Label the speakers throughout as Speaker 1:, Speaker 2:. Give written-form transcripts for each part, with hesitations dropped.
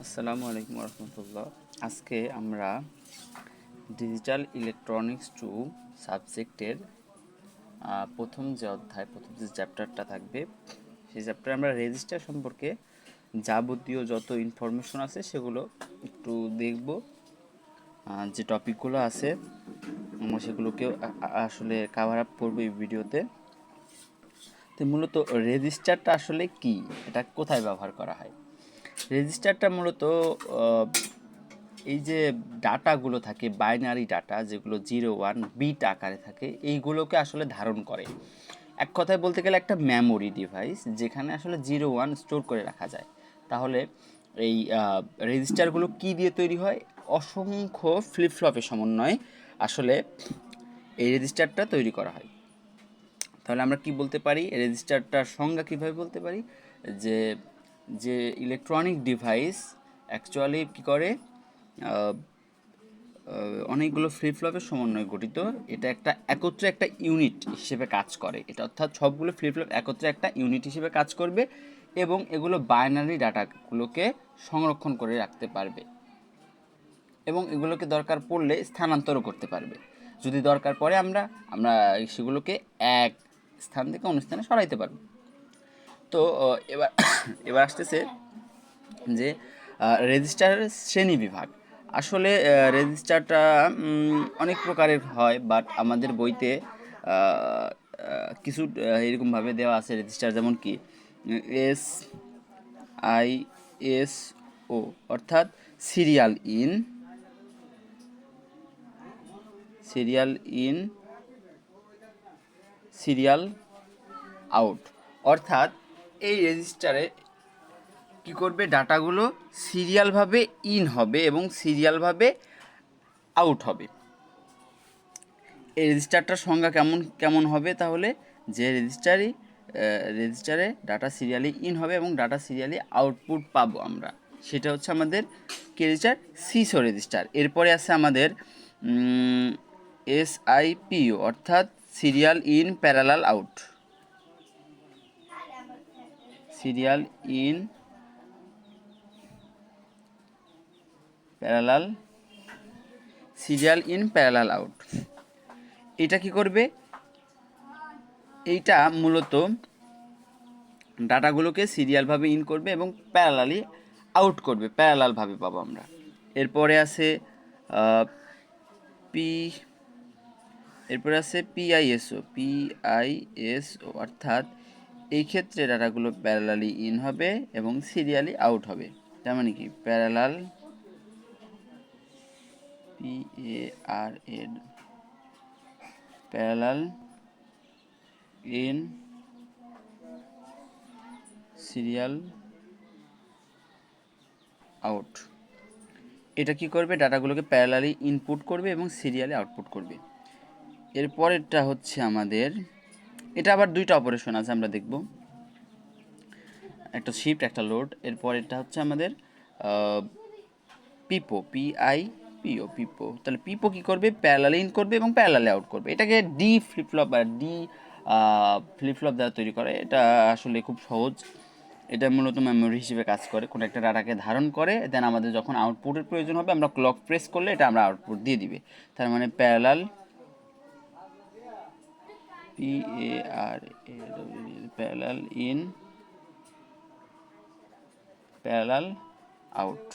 Speaker 1: আসসালামু আলাইকুম রহমতুল্লাহ। আজকে আমরা ডিজিটাল ইলেকট্রনিক্স টু সাবজেক্টের প্রথম যে অধ্যায়, প্রথম যে চ্যাপ্টারটা থাকবে, সেই চ্যাপ্টারে আমরা রেজিস্টার সম্পর্কে যাবতীয় যত ইনফরমেশন আছে সেগুলো একটু দেখব। যে টপিকগুলো আছে আমরা সেগুলোকেও আসলে কাভার আপ করবো এই ভিডিওতে। তো মূলত রেজিস্টারটা আসলে কি, এটা কোথায় ব্যবহার করা হয়? রেজিস্টারটা মূলত এই যে ডাটাগুলো থাকে, বাইনারি ডাটা যেগুলো 0 1 বিট আকারে থাকে, এইগুলোকে আসলে ধারণ করে। এক কথায় বলতে গেলে একটা মেমোরি ডিভাইস যেখানে আসলে 0 1 স্টোর করে রাখা যায়। তাহলে এই রেজিস্টারগুলো কি দিয়ে তৈরি হয়? অসংখ্য ফ্লিপফ্লপের সমন্বয়ে আসলে এই রেজিস্টারটা তৈরি করা হয়। তাহলে আমরা কি বলতে পারি, রেজিস্টারটার সংজ্ঞা কীভাবে বলতে পারি? যে যে ইলেকট্রনিক ডিভাইস অ্যাকচুয়ালি কী করে, অনেকগুলো ফ্লিপ ফ্লপের সমন্বয়ে গঠিত। এটা একত্রে একটা ইউনিট হিসেবে কাজ করে। এটা অর্থাৎ সবগুলো ফ্লিপ ফ্লপ একত্রে একটা ইউনিট হিসেবে কাজ করবে এবং এগুলো বাইনারি ডাটাগুলোকে সংরক্ষণ করে রাখতে পারবে এবং এগুলোকে দরকার পড়লে স্থানান্তরও করতে পারবে। যদি দরকার পড়ে আমরা আমরা সেগুলোকে এক স্থান থেকে অন্য স্থানে সরাইতে পারবো। তো এবার এবার আসতেছে যে রেজিস্টারের শ্রেণী বিভাগ। আসলে রেজিস্টারটা অনেক প্রকারের হয়, বাট আমাদের বইতে কিছু এরকমভাবে দেওয়া আছে রেজিস্টার, যেমন কি এস আই এস ও, অর্থাৎ serial in, serial in, serial out. অর্থাৎ এই রেজিস্টারে কি করবে, ডাটাগুলো সিরিয়ালভাবে ইন হবে এবং সিরিয়ালভাবে আউট হবে। এই রেজিস্টারটার সংজ্ঞা কেমন কেমন হবে তাহলে? যে রেজিস্টারে ডাটা সিরিয়ালি ইন হবে এবং ডাটা সিরিয়ালি আউটপুট পাবো আমরা, সেটা হচ্ছে আমাদের কি রেজিস্টার? CISO register. এরপরে আছে আমাদের এসআইপিও, অর্থাৎ serial in parallel out, serial in parallel, serial in parallel out. এটা কি করবে? এইটা মূলত ডাটাগুলোকে সিরিয়ালভাবে ইন করবে এবং প্যারালালি আউট করবে, প্যারালালভাবে পাবো আমরা। এরপরে আছে পি এরপরে আছে পিআইএসও, অর্থাৎ এই ক্ষেত্রে ডাটাগুলো প্যারালালি ইন হবে এবং সিরিয়ালি আউট হবে। তার মানে কি, parallel, PARA, parallel in, serial out. এটা কি করবে? ডাটাগুলোকে প্যারালালি ইনপুট করবে এবং সিরিয়ালি আউটপুট করবে। এরপরেরটা হচ্ছে আমাদের, এটা আবার দুইটা অপারেশন আছে, আমরা দেখব, একটা শিফট একটা লোড। এরপরেরটা হচ্ছে আমাদের পিপো, পিপো। তাহলে পিপো কি করবে? প্যারালালি ইন করবে এবং প্যারালালি আউট করবে। এটাকে ডি ফ্লিপফ্লপ বা ডি ফ্লিপফ্লপ দ্বারা তৈরি করে। এটা আসলে খুব সহজ। এটা মূলত মেমোরি হিসেবে কাজ করে, কোনো একটা ডাটাকে ধারণ করে, দেন আমাদের যখন আউটপুটের প্রয়োজন হবে আমরা ক্লক প্রেস করলে এটা আমরা আউটপুট দিয়ে দিবে। তার মানে parallel, parallel in, parallel out.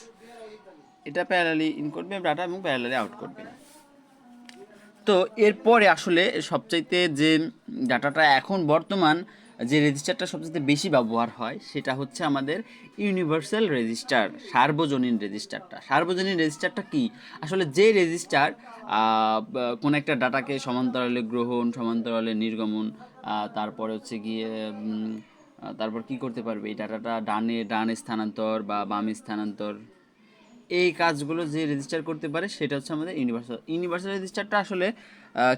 Speaker 1: এটা প্যারালালি ইন করবে ডাটা এবং প্যারালালি আউট করবে। তো এরপরে আসলে সবচাইতে যে ডাটাটা এখন বর্তমান যে রেজিস্টারটা সবচেয়ে বেশি ব্যবহার হয় সেটা হচ্ছে আমাদের ইউনিভার্সাল রেজিস্টার, সার্বজনীন রেজিস্টারটা। সার্বজনীন রেজিস্টারটা কি? আসলে যে রেজিস্টার কোনো একটা ডাটাকে সমান্তরালে গ্রহণ, সমান্তরালে নির্গমন, তারপরে হচ্ছে গিয়ে তারপর কি করতে পারবে, এই ডাটাটা ডানে স্থানান্তর বা বামে স্থানান্তর, এই কাজগুলো যে রেজিস্টার করতে পারে সেটা হচ্ছে আমাদের ইউনিভার্সাল রেজিস্টারটা। আসলে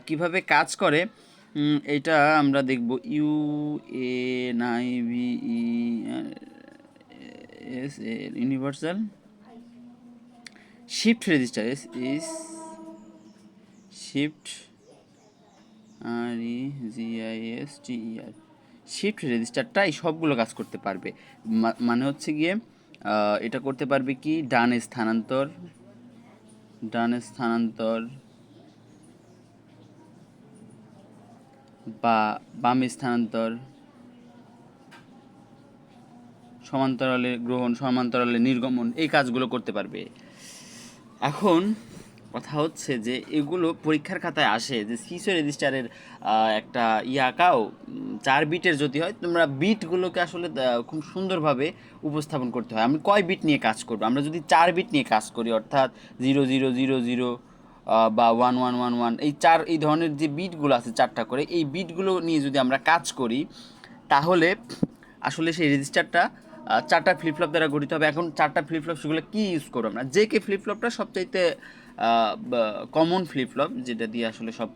Speaker 1: কিভাবে কাজ করে এটা আমরা দেখব। Universal shift register, shift REGISTER, shift রেজিস্টারটা এই সবগুলো কাজ করতে পারবে। মানে হচ্ছে গিয়ে এটা করতে পারবে কি ডানে স্থানান্তর, বা বামে স্থানান্তর, সমান্তরালে গ্রহণ, সমান্তরালে নির্গমন, এই কাজগুলো করতে পারবে। এখন কথা হচ্ছে যে এগুলো পরীক্ষার খাতায় আসে যে সিসো রেজিস্টারের একটা আঁকাও 4 বিটের যদি হয়, তোমরা বিটগুলোকে আসলে খুব সুন্দরভাবে উপস্থাপন করতে হয়। আমি কয় বিট নিয়ে কাজ করবো? আমরা যদি 4 বিট নিয়ে কাজ করি, অর্থাৎ 0000 বা 1111, এই ধরনের যে বিটগুলো আছে 4টা করে, এই বিটগুলো নিয়ে যদি আমরা কাজ করি, তাহলে আসলে সেই রেজিস্টারটা 4টা ফ্লিপফ্লপ দ্বারা গঠিত হবে। এখন 4টা ফ্লিপফ্লপ সেগুলো কী ইউজ করবো আমরা? জেকে ফ্লিপফ্লপটা সবচাইতে কমন ফ্লিপফ্লপ, যেটা দিয়ে আসলে সব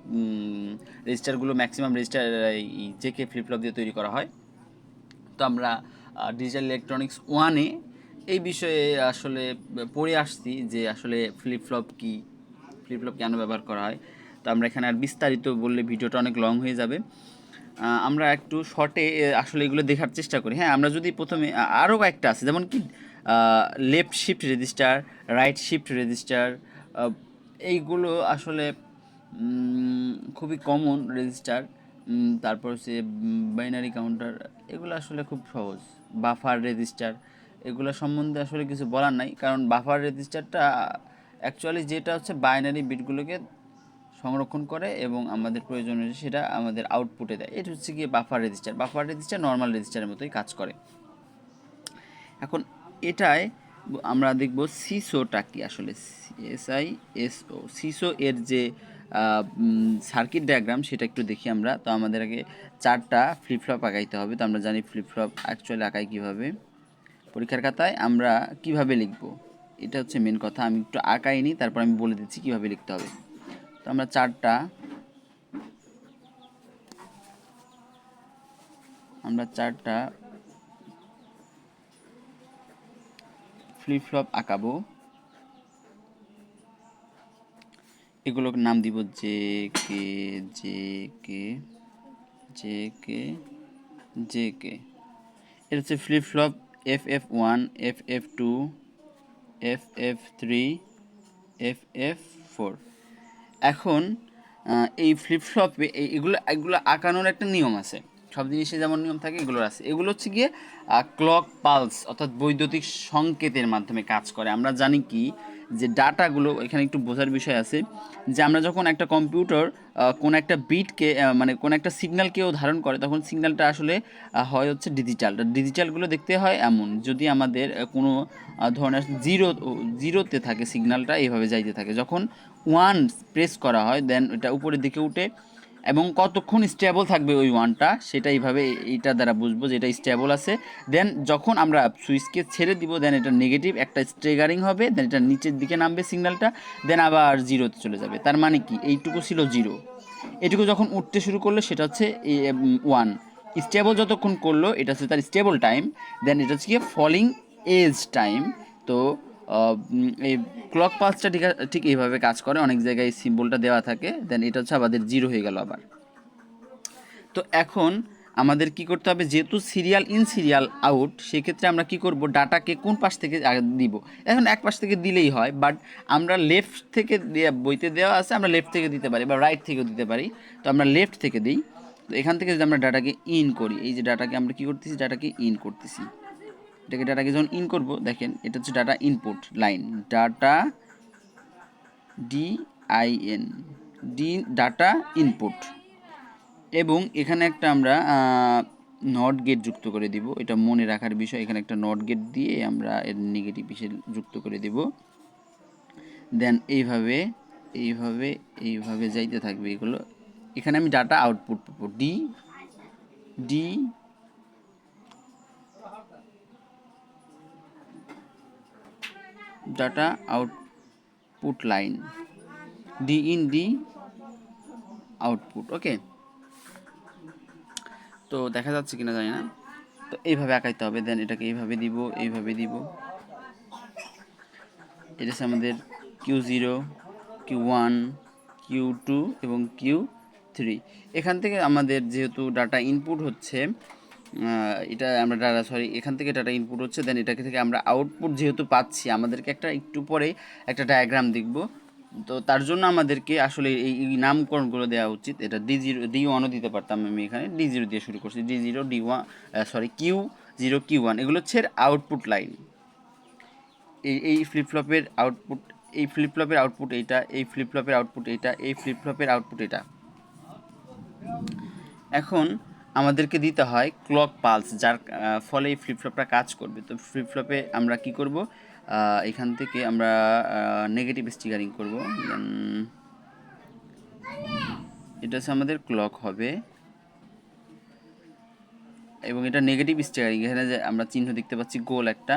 Speaker 1: রেজিস্টারগুলো, ম্যাক্সিমাম রেজিস্টার এই জেকে ফ্লিপফ্লপ দিয়ে তৈরি করা হয়। তো আমরা ডিজিটাল ইলেকট্রনিক্স 1-এ এই বিষয়ে আসলে পড়ে আসছি যে আসলে ফ্লিপফ্লপ কেন ব্যবহার করা হয়। তো আমরা এখানে আর বিস্তারিত বললে ভিডিওটা অনেক লং হয়ে যাবে। আমরা একটু শর্টে আসলে এগুলো দেখার চেষ্টা করি। হ্যাঁ, আমরা যদি প্রথমে আরও কয়েকটা আছে, যেমন কি left shift register, right shift register, এইগুলো আসলে খুবই কমন রেজিস্টার। তারপর হচ্ছে বাইনারি কাউন্টার, এগুলো আসলে খুব সহজ। বাফার রেজিস্টার, এগুলো সম্বন্ধে আসলে কিছু বলার নাই, কারণ বাফার রেজিস্টারটা অ্যাকচুয়ালি যেটা হচ্ছে বাইনারি বিটগুলোকে সংরক্ষণ করে এবং আমাদের প্রয়োজন হলে সেটা আমাদের আউটপুটে দেয়। এটা হচ্ছে গিয়ে বাফার রেজিস্টার নর্মাল রেজিস্টারের মতোই কাজ করে। এখন এটায় আমরা দেখব সিসোটা কি আসলে, SISO, সিসো এর যে সার্কিট ডায়াগ্রাম সেটা একটু দেখি আমরা। তো আমাদের আগে 4টা ফ্লিপফ্লপ আঁকাইতে হবে। তো আমরা জানি ফ্লিপফ্লপ অ্যাকচুয়ালি আঁকাই কীভাবে, পরীক্ষার খাতায় আমরা কিভাবে লিখব, এটা হচ্ছে মেন কথা। আমি একটু আঁকাইনি, তারপর আমি বলে দিচ্ছি কীভাবে লিখতে হবে। তো আমরা 4টা ফ্লিপফ্লপ আঁকাবো। এগুলোর নাম দিব J K J K J K J K. এটা হচ্ছে flip-flop FF1, FF2, FF3, FF4। এখন এই ফ্লিপফ্লপে এগুলো এগুলো আঁকানোর একটা নিয়ম আছে। সব জিনিসে যেমন নিয়ম থাকে এগুলোর আছে। এগুলো হচ্ছে গিয়ে ক্লক পালস অর্থাৎ বৈদ্যুতিক সংকেতের মাধ্যমে কাজ করে। আমরা জানি কি যে ডাটাগুলো, এখানে একটু বোঝার বিষয় আছে যে আমরা যখন একটা কম্পিউটার কোনো একটা বিটকে মানে কোনো একটা সিগন্যালকেও ধারণ করে, তখন সিগন্যালটা আসলে হয় হচ্ছে ডিজিটালগুলো দেখতে হয় এমন, যদি আমাদের কোনো ধরনের জিরোতে থাকে সিগন্যালটা এইভাবে যাইতে থাকে। যখন 1 প্রেস করা হয় দেন এটা উপরের দিকে উঠে, এবং কতক্ষণ স্টেবল থাকবে ওই 1টা সেটা এইভাবে এইটা দ্বারা বুঝবো যে এটা স্টেবল আছে। দেন যখন আমরা সুইচকে ছেড়ে দিব, দেন এটা নেগেটিভ একটা স্ট্রেগারিং হবে, দেন এটা নিচের দিকে নামবে সিগন্যালটা, দেন আবার জিরোতে চলে যাবে। তার মানে কি এইটুকু ছিল 0, এটুকু যখন উঠতে শুরু করলো সেটা হচ্ছে 1। স্টেবল যতক্ষণ করলো এটা হচ্ছে তার স্টেবল টাইম, দেন এটা হচ্ছে কি ফলিং এজ টাইম। তো এই ক্লক পালসটা ঠিক এইভাবে কাজ করে, অনেক জায়গায় সিম্বলটা দেওয়া থাকে, দেন এটা হচ্ছে আমাদের 0 হয়ে গেল আবার। তো এখন আমাদের কি করতে হবে, যেহেতু সিরিয়াল ইন সিরিয়াল আউট, সেক্ষেত্রে আমরা কি করব, ডাটাকে কোন পাশ থেকে দিব। এখন এক পাশ থেকে দিলেই হয়, বাট আমরা লেফট থেকে বইতে দেওয়া আছে, আমরা লেফট থেকে দিতে পারি বা রাইট থেকেও দিতে পারি। তো আমরা লেফট থেকে দিই। তো এখান থেকে যদি আমরা ডাটাকে ইন করি, এই যে ডাটাকে আমরা কি করতেছি, ডাটাকে ইন করতেছি। ডাটাকে যখন ইন করব, দেখেন এটা হচ্ছে data input line, data DIN, data input. এবং এখানে একটা আমরা নট গেট যুক্ত করে দিব, এটা মনে রাখার বিষয়। এখানে একটা নট গেট দিয়ে আমরা এর নেগেটিভ হিসেবে যুক্ত করে দিব। দেন এইভাবে এইভাবে এইভাবে যাইতে থাকবে এগুলো। এখানে আমি ডাটা আউটপুট পাবো, D data output line, D in D output. Okay, তো দেখা যাচ্ছে কিনা জানি না। তো এইভাবে আঁকাইতে হবে, দেন এটাকে এইভাবে দিব, এইভাবে দিব। এটা হচ্ছে আমাদের Q0, Q1, Q2 এবং Q3। এখান থেকে আমাদের যেহেতু ডাটা ইনপুট হচ্ছে এটা আমরা ডাটা এখান থেকে ডাটা ইনপুট হচ্ছে, দেন এটাকে থেকে আমরা আউটপুট যেহেতু পাচ্ছি, আমাদেরকে একটু পরে একটা ডায়াগ্রাম দেখব। তো তার জন্য আমাদেরকে আসলে এই নামকরণগুলো দেওয়া উচিত। এটা D0 D1ও দিতে পারতাম, আমি এখানে D0 দিয়ে শুরু করছি। D0 D1 Q0 Q1 এগুলো হচ্ছে আউটপুট লাইন। এই ফ্লিপফ্লপের আউটপুট, এই ফ্লিপফ্লপের আউটপুট এইটা, এই ফ্লিপফ্লপের আউটপুট এইটা, এই ফ্লিপফ্লপের আউটপুট এটা। এখন আমাদেরকে দিতে হয় ক্লক পালস, যার ফলে এই ফ্লিপফ্লপটা কাজ করবে। তো ফ্লিপফ্লপে আমরা কি করব, এখান থেকে আমরা নেগেটিভ স্টিকারিং করব। এটা হচ্ছে আমাদের ক্লক হবে, এবং এটা নেগেটিভ স্টিকারিং। এখানে যে আমরা চিহ্ন দেখতে পাচ্ছি গোল একটা,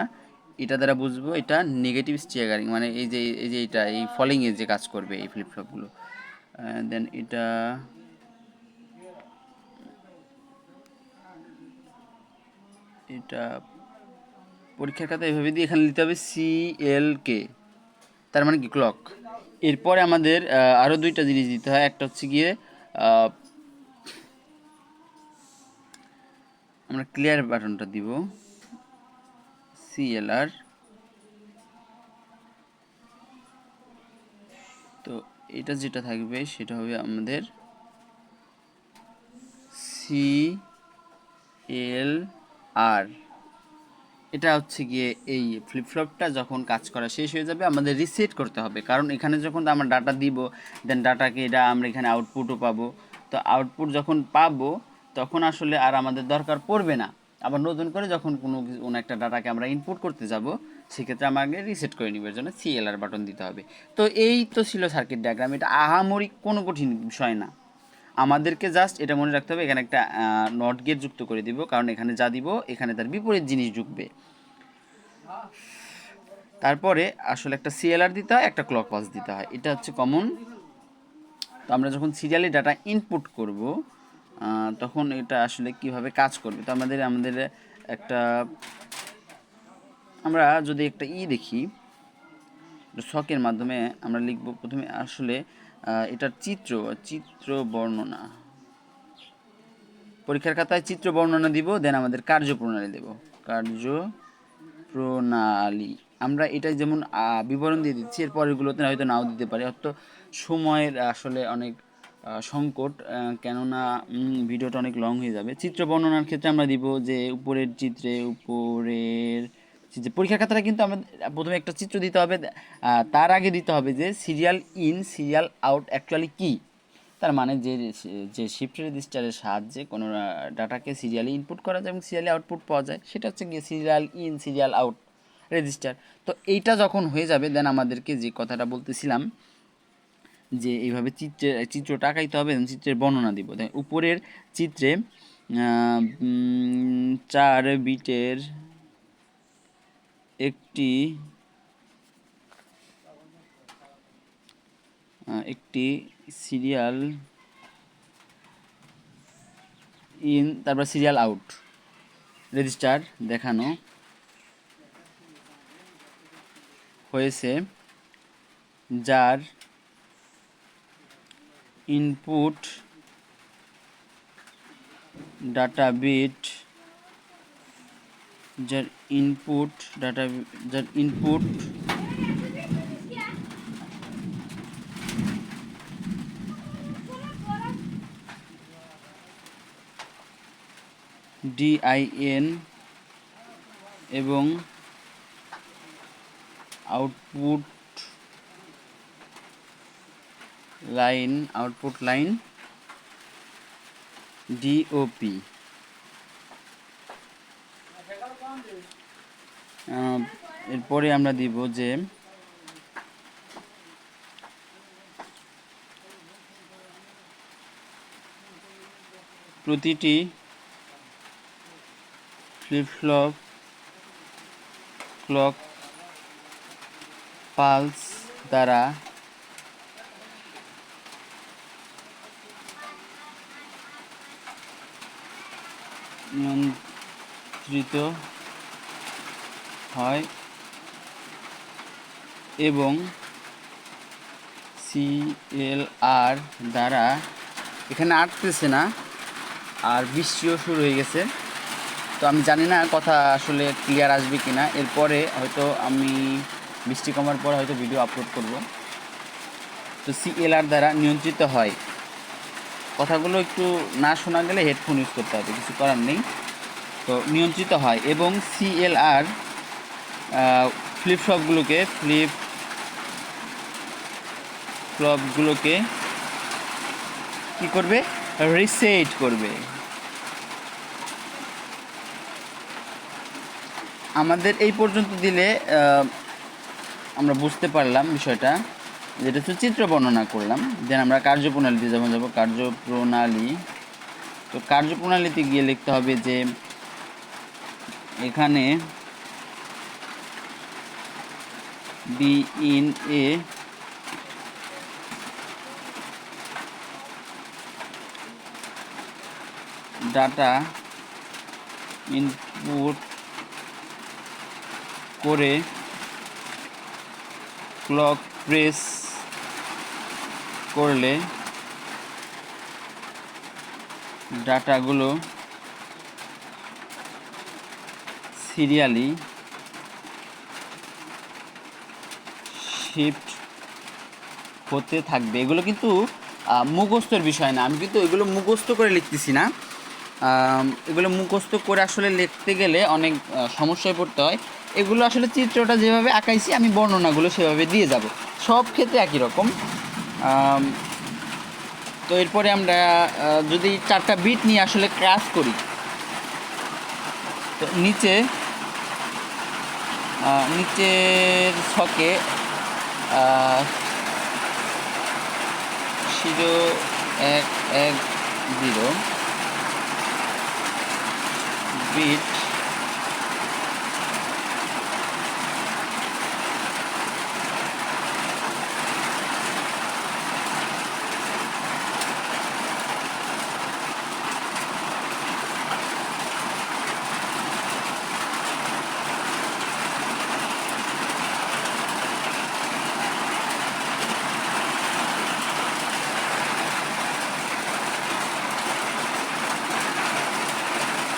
Speaker 1: এটা দ্বারা বুঝবো এটা নেগেটিভ স্টিকারিং, মানে এই যে এটা এই ফলিংয়ে যে কাজ করবে এই ফ্লিপফ্লপগুলো। দেন এটা পরীক্ষার খাতা এভাবে দিয়ে এখানে লিখতে হবে CLK, তার মানে কি ক্লক। এরপরে আমাদের আরও দুইটা জিনিস দিতে হয়। একটা হচ্ছে গিয়ে আমরা ক্লিয়ার বাটনটা দিব, CLR। তো এটা যেটা থাকবে সেটা হবে আমাদের CLR। এটা হচ্ছে গিয়ে এই ফ্লিপফ্লপটা যখন কাজ করা শেষ হয়ে যাবে আমাদের রিসেট করতে হবে, কারণ এখানে যখন আমরা ডাটা দিব, দেন ডাটাকে এটা আমরা এখানে আউটপুটও পাবো। তো আউটপুট যখন পাবো তখন আসলে আর আমাদের দরকার পড়বে না আবার নতুন করে যখন কোনো একটা ডাটাকে আমরা ইনপুট করতে যাব, সেক্ষেত্রে আমাকে রিসেট করে নিবার জন্য CLR বাটন দিতে হবে। তো এই তো ছিল সার্কিট ডায়াগ্রাম। এটা আহামরি কোনো কঠিন বিষয় না, আমাদেরকে জাস্ট এটা মনে রাখতে হবে এখানে একটা নট গেট যুক্ত করে দিব, কারণ এখানে যা দিব এখানে তার বিপরীত জিনিস ঢুকবে। তারপরে আসলে একটা CLR দিতে হয়, একটা ক্লক পালস দিতে হয়, এটা হচ্ছে কমন। তো আমরা যখন সিরিয়ালি ডাটা ইনপুট করব তখন এটা আসলে কিভাবে কাজ করবে। তো আমাদের একটা আমরা যদি একটা দেখি ছকের মাধ্যমে আমরা লিখব প্রথমে আসলে এটার চিত্র বর্ণনা, পরীক্ষার খাতায় চিত্র বর্ণনা দিব, দেন আমাদের কার্যপ্রণালী দেব, কার্যপ্রণালী। আমরা এটা যেমন বিবরণ দিয়ে দিচ্ছি, এর পরেরগুলোতে হয়তো নাও দিতে পারি, হয়তো সময়ের আসলে অনেক সংকট, কেননা ভিডিওটা অনেক লং হয়ে যাবে। চিত্র বর্ণনার ক্ষেত্রে আমরা দিব যে উপরের চিত্রে পরীক্ষার খাতাটা কিন্তু আমরা প্রথমে একটা চিত্র দিতে হবে, তার আগে দিতে হবে যে serial in serial out actually কী। তার মানে যে শিফট রেজিস্টারের সাহায্যে কোনো ডাটাকে সিরিয়ালি ইনপুট করা যায় এবং সিরিয়ালি আউটপুট পাওয়া যায়, সেটা হচ্ছে গিয়ে serial in serial out register. তো এইটা যখন হয়ে যাবে দেন আমাদেরকে যে কথাটা বলতেছিলাম যে এইভাবে চিত্রটা আঁকাইতে হবে এবং চিত্রের বর্ণনা দিব। উপরের চিত্রে 4 বিটের একটি সিরিয়াল ইন, তারপর সিরিয়াল আউট রেজিস্টার দেখানো হয়েছে, যার ইনপুট ডাটা বিট DIN এবং আউটপুট লাইন DOP। এরপরে আমরা দিব যে প্রতিটি ফ্লিপফ্লপ ক্লক পালস দ্বারা নিয়ন্ত্রিত হয় এবং CLR দ্বারা, এখানে আটতেছে না আর বৃষ্টিও শুরু হয়ে গেছে, তো আমি জানি না কথা আসলে ক্লিয়ার আসবে কি না, এরপরে হয়তো আমি বৃষ্টি কমার পর হয়তো ভিডিও আপলোড করব। তো সিএলআর দ্বারা নিয়ন্ত্রিত হয়, কথাগুলো একটু না শোনা গেলে হেডফোন ইউজ করতে হবে, কিছু করার নেই। তো নিয়ন্ত্রিত হয় এবং সিএলআর ফ্লিপ ফ্লপগুলোকে কী করবে, রিসেট করবে। আমাদের এই পর্যন্ত দিলে আমরা বুঝতে পারলাম বিষয়টা, যেটা হচ্ছে চিত্র বর্ণনা করলাম। দেন আমরা কার্যপ্রণালীতে যখন যাব, কার্যপ্রণালী, তো কার্যপ্রণালীতে গিয়ে লিখতে হবে যে এখানে be in a data input করে ক্লক প্রেস করলে ডাটাগুলো সিরিয়ালি শিফট হতে থাকবে। এগুলো কিন্তু মুখস্থর বিষয় না, আমি কিন্তু এগুলো মুখস্থ করে লিখতেছি না। এগুলো মুখস্থ করে আসলে লিখতে গেলে অনেক সমস্যায় পড়তে হয়। এগুলো আসলে চিত্রটা যেভাবে আঁকাইছি আমি বর্ণনাগুলো সেভাবে দিয়ে যাব, সব ক্ষেত্রে একই রকম। তো এরপরে আমরা যদি 4টা বিট নিয়ে আসলে কাজ করি, তো নিচের ছকে 0 1 1 0 বিট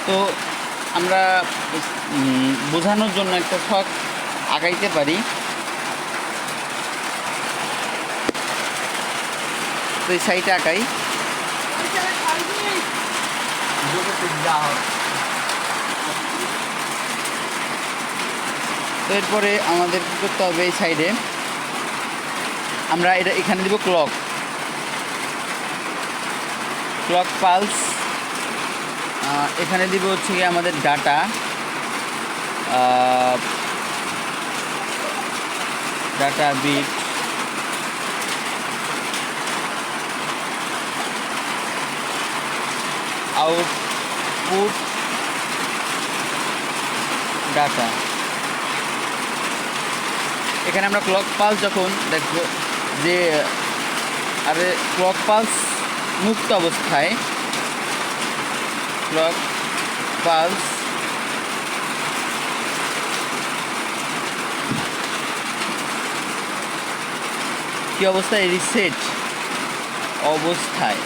Speaker 1: তো আমরা বোঝানোর জন্য একটা ছক আঁকাইতে পারি। তো এই সাইডে আঁকাই, তো এরপরে আমাদের কী করতে হবে, এই সাইডে আমরা এখানে দিব ক্লক পালস, এখানে দিব হচ্ছে গিয়ে আমাদের ডাটা বিট, আউটপুট ডাটা। এখানে আমরা ক্লক পালস যখন দেখব যে ক্লক পালস মুক্ত অবস্থায়, ক্লক পালস কি অবস্থায়, রিসেট অবস্থায়।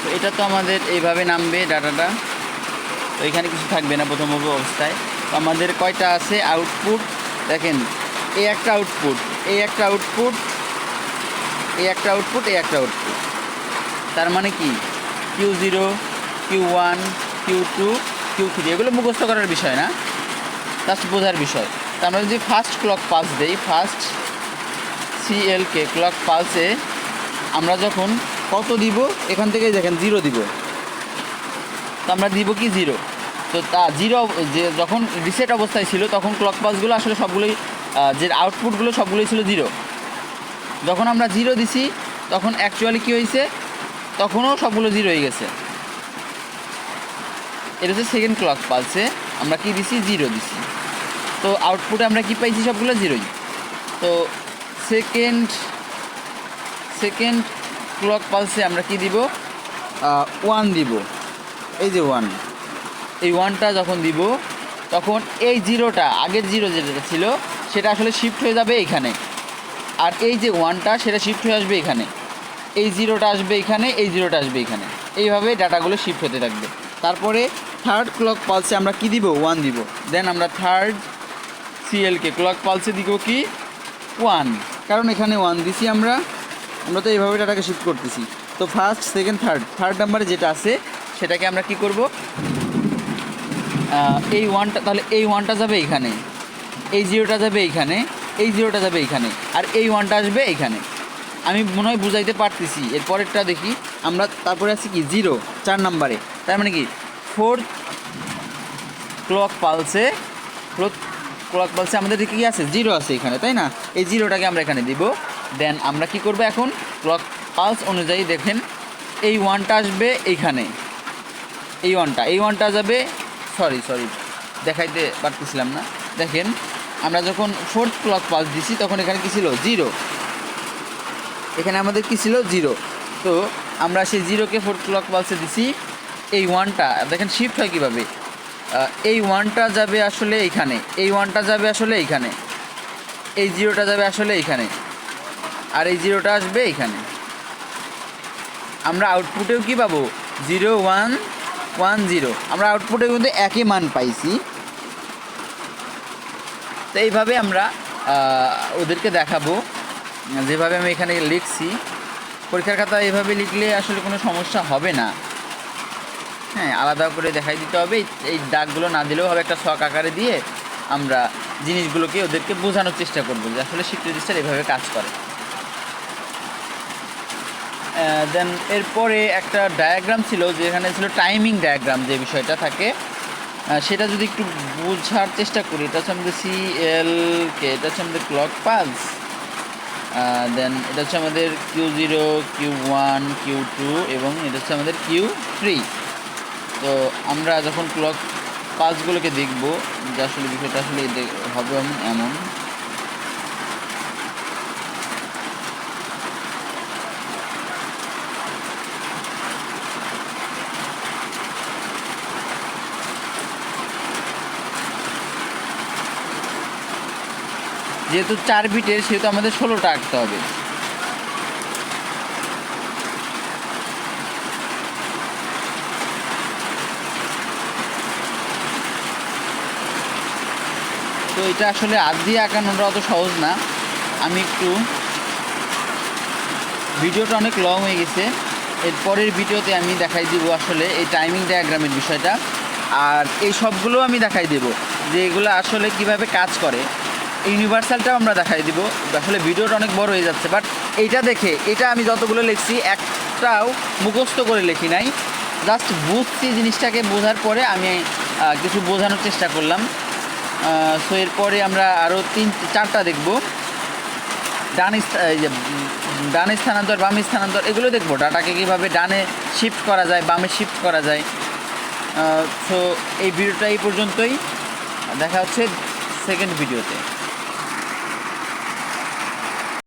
Speaker 1: তো এটা তো আমাদের এইভাবে নামবে ডাটাটা, তো এখানে কিছু থাকবে না প্রথম অবস্থায়। তো আমাদের কয়টা আছে আউটপুট, দেখেন এই একটা আউটপুট, এই একটা আউটপুট, এই একটা আউটপুট, এই একটা আউটপুট। তার মানে কি Q0 Q1 Q2 Q3, এগুলো মুখস্থ করার বিষয় না, জাস্ট বোঝার বিষয়। তো আমরা যদি ফার্স্ট ক্লক পালস দেই, ফার্স্ট সিএলকে ক্লক পালসে আমরা যখন কত দিব, এখান থেকে দেখেন 0 দিব, তো আমরা দিব কি 0। তো তা 0 যে যখন রিসেট অবস্থায় ছিল তখন ক্লক পালসগুলো আসলে সবগুলোই যে আউটপুটগুলো সবগুলোই ছিল 0। যখন আমরা 0 দিছি তখন অ্যাকচুয়ালি কী হয়েছে, তখনও সবগুলো 0 হয়ে গেছে। এটা হচ্ছে সেকেন্ড ক্লক পালসে আমরা কি দিছি, 0 দিছি, তো আউটপুটে আমরা কি পাইছি, সবগুলো 0ই। তো সেকেন্ড ক্লক পালসে আমরা কি দিব, 1 দিব, এই যে 1, এই 1টা যখন দিব তখন এই 0টা, আগের 0 যেটা ছিল সেটা আসলে শিফট হয়ে যাবে এখানে, আর এই যে 1টা সেটা শিফট হয়ে আসবে এখানে, এই 0টা আসবে এখানে, এই 0টা আসবে এখানে, এইভাবে ডাটাগুলো শিফট হতে থাকবে। তারপরে
Speaker 2: থার্ড ক্লক পালসে আমরা কি দিব 1 দিব। দেন আমরা থার্ড সিএলকে ক্লক পালসে দিব কি 1, কারণ এখানে 1 দিছি আমরা তো এইভাবে ডাটাকে শিফট করতেছি। তো ফার্স্ট সেকেন্ড থার্ড নাম্বারে যেটা আছে সেটাকে আমরা কি করব, এই 1টা, তাহলে এই 1টা যাবে এইখানে, এই 0টা যাবে এইখানে, এই 0টা যাবে এইখানে, আর এই 1টা আসবে এইখানে। আমি মনে হয় বুঝাইতে পারতেছি। এরপরেরটা দেখি আমরা, তারপরে আছে কি 0 4 নাম্বারে, তার মানে কি ফোর্থ ক্লক পালসে আমাদের কি আছে 0 আছে এখানে, তাই না? এই 0টাকে আমরা এখানে দিব। দেন আমরা কি করব এখন, ক্লক পালস অনুযায়ী দেখেন এই 1টা আসবে এইখানে, এই 1টা যাবে, সরি দেখাইতে পারতেছিলাম না। দেখেন আমরা যখন ফোর্থ ক্লক পালস দিছি তখন এখানে কি ছিল 0, এখানে আমাদের কি ছিল 0। তো আমরা সেই 0কে ফোর্থ ক্লক পালসে দিছি। এই 1টা দেখেন শিফট হয় কীভাবে, এই 1টা যাবে আসলে এইখানে, এই 1টা যাবে আসলে এইখানে, এই 0টা যাবে আসলে এইখানে, আর এই 0টা আসবে এইখানে। আমরা আউটপুটেও কি পাবো 0 1 1 0, আমরা আউটপুটে কিন্তু একই মান পাইছি। তো এইভাবে আমরা ওদেরকে দেখাবো, যেভাবে আমি এখানে লিখছি। পরীক্ষার খাতা এইভাবে লিখলে আসলে কোনো সমস্যা হবে না। হ্যাঁ, আলাদা করে দেখাই দিতে হবে, এই দাগগুলো না দিলেও হবে, একটা ছক আকারে দিয়ে আমরা জিনিসগুলোকে ওদেরকে বোঝানোর চেষ্টা করবো যে আসলে শিফট রেজিস্টার এইভাবে কাজ করে। দেন এরপরে একটা ডায়াগ্রাম ছিল, যেখানে ছিল টাইমিং ডায়াগ্রাম, যে বিষয়টা থাকে সেটা যদি একটু বোঝার চেষ্টা করি। এটা হচ্ছে আমাদের CLK, এটা হচ্ছে আমাদের ক্লক পালস, দেন এটা হচ্ছে আমাদের Q0 Q1 Q2 এবং এটা হচ্ছে আমাদের Q3। তো আমরা যখন ক্লক পালসগুলোকে দেখব যে আসলে বিষয়টা আসলে হবে এমন, যেহেতু 4 বিটের সেহেতু আমাদের 16টা আঁকতে হবে। তো এটা আসলে হাত দিয়ে আঁকানোটা অত সহজ না। আমি একটু, ভিডিওটা অনেক লং হয়ে গেছে, এর পরের ভিডিওতে আমি দেখাই দিব আসলে এই টাইমিং ডায়াগ্রামের বিষয়টা, আর এই সবগুলো আমি দেখাই দেব যে এগুলো আসলে কিভাবে কাজ করে। ইউনিভার্সালটাও আমরা দেখাই দিব। আসলে ভিডিওটা অনেক বড় হয়ে যাচ্ছে, বাট এইটা দেখে, এটা আমি যতগুলো লিখছি একটাও মুখস্থ করে লিখি নাই, জাস্ট বুঝছি, জিনিসটাকে বোঝার পরে আমি কিছু বোঝানোর চেষ্টা করলাম। সো এরপরে আমরা আরও 3-4টা দেখব, ডানে স্থানান্তর, বামে স্থানান্তর, এগুলো দেখবো। ডাটাকে কীভাবে ডানে শিফট করা যায়, বামে শিফট করা যায়। সো এই ভিডিওটা এই পর্যন্তই, দেখা হচ্ছে সেকেন্ড ভিডিওতে।